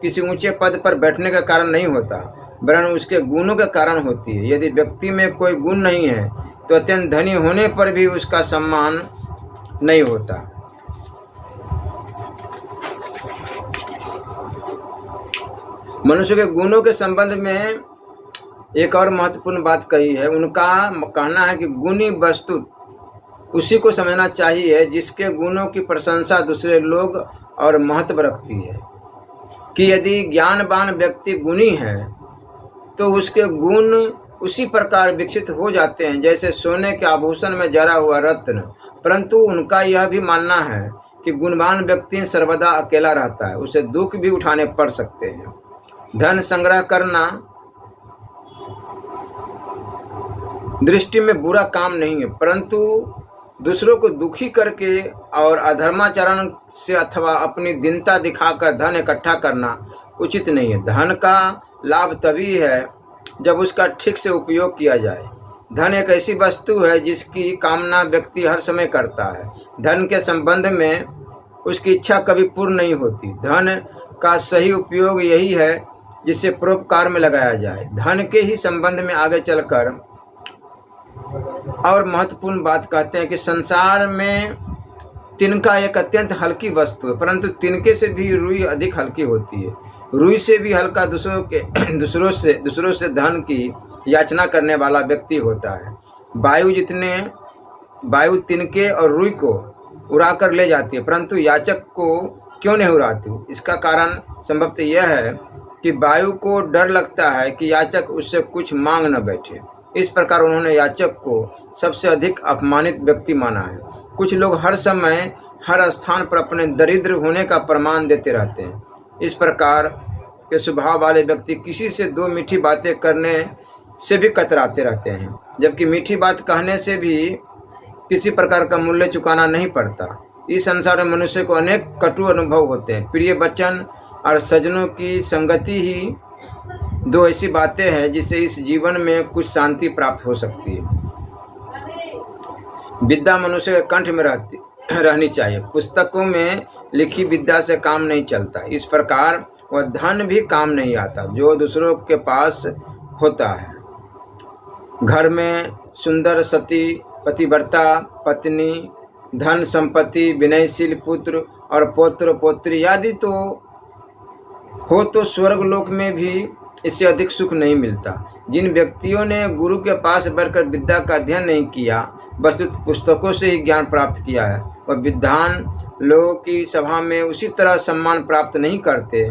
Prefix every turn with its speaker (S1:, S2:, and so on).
S1: किसी ऊंचे पद पर बैठने का कारण नहीं होता, वरन उसके गुणों के कारण होती है। यदि व्यक्ति में कोई गुण नहीं है तो अत्यंत धनी होने पर भी उसका सम्मान नहीं होता। मनुष्य के गुणों के संबंध में एक और महत्वपूर्ण बात कही है। उनका कहना है कि गुणी वस्तु उसी को समझना चाहिए जिसके गुणों की प्रशंसा दूसरे लोग और महत्व रखती है। कि यदि ज्ञानवान व्यक्ति गुणी है तो उसके गुण उसी प्रकार विकसित हो जाते हैं जैसे सोने के आभूषण में जड़ा हुआ रत्न। परंतु उनका यह भी मानना है कि गुणवान व्यक्ति सर्वदा अकेला रहता है, उसे दुख भी उठाने पड़ सकते हैं। धन संग्रह करना दृष्टि में बुरा काम नहीं है, परंतु दूसरों को दुखी करके और अधर्माचरण से अथवा अपनी दीनता दिखाकर धन इकट्ठा करना उचित नहीं है। धन का लाभ तभी है जब उसका ठीक से उपयोग किया जाए। धन एक ऐसी वस्तु है जिसकी कामना व्यक्ति हर समय करता है। धन के संबंध में उसकी इच्छा कभी पूर्ण नहीं होती। धन का सही उपयोग यही है जिसे परोपकार में लगाया जाए। धन के ही संबंध में आगे चलकर और महत्वपूर्ण बात कहते हैं कि संसार में तिनका एक अत्यंत हल्की वस्तु है, परंतु तिनके से भी रुई अधिक हल्की होती है। रुई से भी हल्का दूसरों से धन की याचना करने वाला व्यक्ति होता है। वायु तिनके और रुई को उड़ाकर ले जाती है, परंतु याचक को क्यों नहीं उड़ाती? इसका कारण संभवतः यह है कि वायु को डर लगता है कि याचक उससे कुछ मांग न बैठे। इस प्रकार उन्होंने याचक को सबसे अधिक अपमानित व्यक्ति माना है। कुछ लोग हर समय हर स्थान पर अपने दरिद्र होने का प्रमाण देते रहते हैं। इस प्रकार के स्वभाव वाले व्यक्ति किसी से दो मीठी बातें करने से भी कतराते रहते हैं, जबकि मीठी बात कहने से भी किसी प्रकार का मूल्य चुकाना नहीं पड़ता। इस संसार में मनुष्य को अनेक कटु अनुभव होते हैं। प्रिय वचन और सज्जनों की संगति ही दो ऐसी बातें हैं जिससे इस जीवन में कुछ शांति प्राप्त हो सकती है। विद्या मनुष्य के कंठ में रहनी चाहिए। पुस्तकों में लिखी विद्या से काम नहीं चलता। इस प्रकार वह धन भी काम नहीं आता जो दूसरों के पास होता है। घर में सुंदर सती, पतिव्रता पत्नी, धन संपत्ति, विनयशील पुत्र और पौत्र पौत्री आदि तो हो तो स्वर्गलोक में भी इससे अधिक सुख नहीं मिलता। जिन व्यक्तियों ने गुरु के पास बैठकर विद्या का अध्ययन नहीं किया, वस्तुत पुस्तकों से ही ज्ञान प्राप्त किया है, वह विद्वान लोगों की सभा में उसी तरह सम्मान प्राप्त नहीं करते